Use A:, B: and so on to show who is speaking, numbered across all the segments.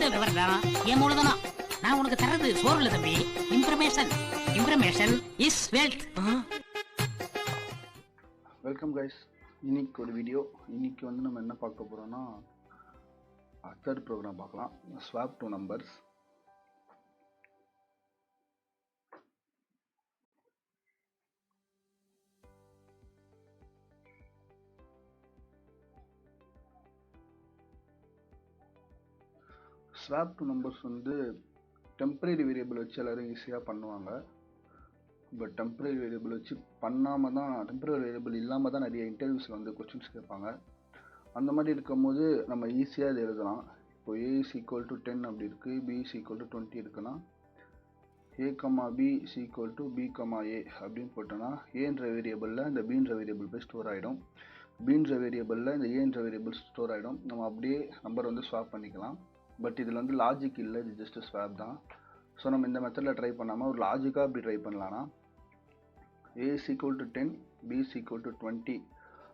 A: தெரிந்த விவரம் என் மூலதனம். நான் உனக்கு தரது சோறு இல்ல தம்பி, information. Information is wealth.
B: Welcome guys. இன்னைக்கு ஒரு வீடியோ. இன்னைக்கு வந்து நம்ம என்ன பார்க்க போறோம்னா தேர்ட் ப்ரோக்ராம் பார்க்கலாம். Swap two numbers. Swap two numbers வந்து டெம்பரரி வேரியபிள் வச்சு எல்லாரும் ஈஸியாக பண்ணுவாங்க. பட் டெம்பரரி வேரியபிள் வச்சு பண்ணாமல் தான், டெம்பரரி வேரியபிள் இல்லாமல் தான் நிறைய இன்டர்வியூஸில் வந்து கொஸ்டின்ஸ் கேட்பாங்க. அந்த மாதிரி இருக்கும்போது நம்ம ஈஸியாக இது எழுதலாம். இப்போ a is equal to 10 அப்படி இருக்குது, b is equal to 20 இருக்குன்னா a, b is equal to b, a அப்படின்னு போட்டோன்னா ஏன்ற வேரியபிளில் இந்த bன்ற வேரியபிள் போய் ஸ்டோர் ஆகிடும். bன்ற வேரியபிளில் இந்த ஏன்ற வேரியபிள் ஸ்டோர் ஆகிடும். நம்ம அப்படியே நம்பர் வந்து ஸ்வாப் பண்ணிக்கலாம். பட் இதில் வந்து லாஜிக் இல்லை, இது ஜஸ்ட் ஸ்வாப் தான். ஸோ நம்ம இந்த மெத்தடில் ட்ரை பண்ணாமல் ஒரு லாஜிக்காக அப்படி ட்ரை பண்ணலான்னா a is equal to 10, b is equal to 20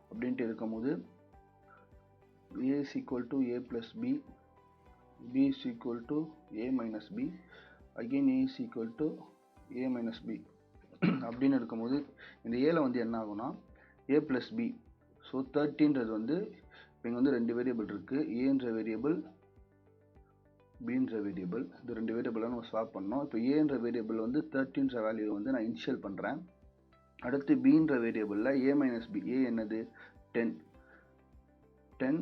B: அப்படின்ட்டு இருக்கும்போது a is equal to a plus b, b is equal to a minus b, again a is equal to a minus b அப்படின்னு இருக்கும்போது இந்த ஏல வந்து என்ன ஆகும்னா a plus b. ஸோ 30ன்றது வந்து இங்கே வந்து ரெண்டு வேரியபிள் இருக்குது, ஏன்ற வேரியபிள், பீன்ற வேரியபிள். இது ரெண்டு வேரியபிளாக நம்ம ஸ்வாப் பண்ணோம். இப்போ ஏன்ற வேரியபிள் வந்து 30ன்ற வேல்யூ வந்து நான் இனிஷியல் பண்ணுறேன். அடுத்து பீன்ற வேரியபிளில் a மைனஸ் பி. ஏ என்னது 10, 10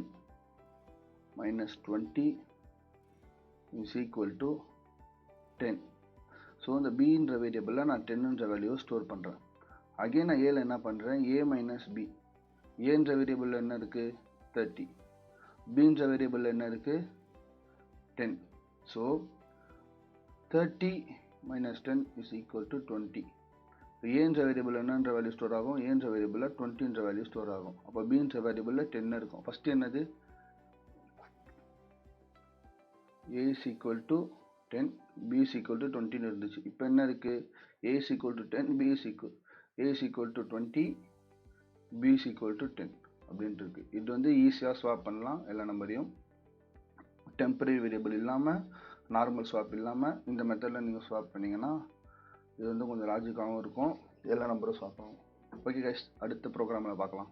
B: minus 20 is equal to 10. So இந்த பீன்ற வேரியபிளில் நான் 10ன்ற வேல்யூவை ஸ்டோர் பண்ணுறேன். அகெயின் நான் ஏல என்ன பண்ணுறேன், a மைனஸ் பி. ஏன்ற வேரியபிளில் என்ன இருக்குது 30, பீன்ற வேரியபிளில் என்ன இருக்குது 10. So 30 minus 10 is equal to 20. ஏன்ற வேரியபிள் என்னன்ற வேல்யூ ஸ்டோர் ஆகும், ஏன்ற வேரியபிளில் 20ன்ற வேல்யூ ஸ்டோர் ஆகும். அப்போ பீன்ற வேரியபிளில் 10 இருக்கும். ஃபஸ்ட்டு என்னது a is equal to 10, b is equal to 20 இருந்துச்சு. இப்போ என்ன இருக்குது, a is equal to 10, a is equal to 20, b is equal to 10 அப்படின்ட்டு இருக்குது. இது வந்து ஈஸியாக ஸ்வாப் பண்ணலாம் எல்லா நம்பரையும். டெம்பரரி வேரியபிள் இல்லாமல், நார்மல் ஸ்வாப் இல்லாமல் இந்த மெத்தடில் நீங்கள் ஸ்வாப் பண்ணிங்கன்னா இது வந்து கொஞ்சம் லாஜிக்காகவும் இருக்கும், எல்லா நம்பரும் ஸ்வாப் ஆகும். ஓகே கைஸ், அடுத்த ப்ரோக்ராமில் பார்க்கலாம்.